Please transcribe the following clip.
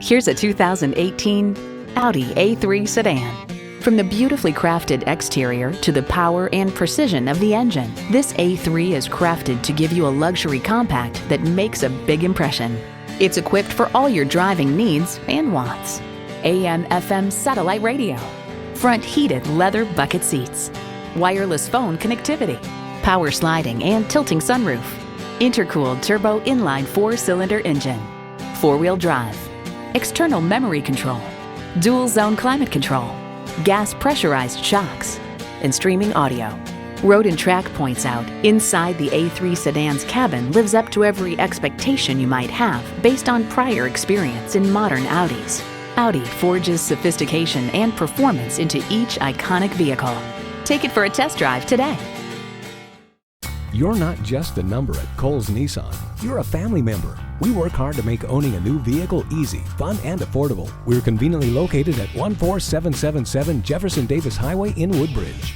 Here's a 2018 Audi A3 sedan. From the beautifully crafted exterior to the power and precision of the engine, this A3 is crafted to give you a luxury compact that makes a big impression. It's equipped for all your driving needs and wants. AM/FM satellite radio, front heated leather bucket seats, wireless phone connectivity, power sliding and tilting sunroof, intercooled turbo inline 4-cylinder engine, 4-wheel drive, external memory control, dual zone climate control, gas pressurized shocks, and streaming audio. Road and Track points out, inside the A3 sedan's cabin lives up to every expectation you might have based on prior experience in modern Audis. Audi forges sophistication and performance into each iconic vehicle. Take it for a test drive today. You're not just a number at Cowles Nissan. You're a family member. We work hard to make owning a new vehicle easy, fun, and affordable. We're conveniently located at 14777 Jefferson Davis Highway in Woodbridge.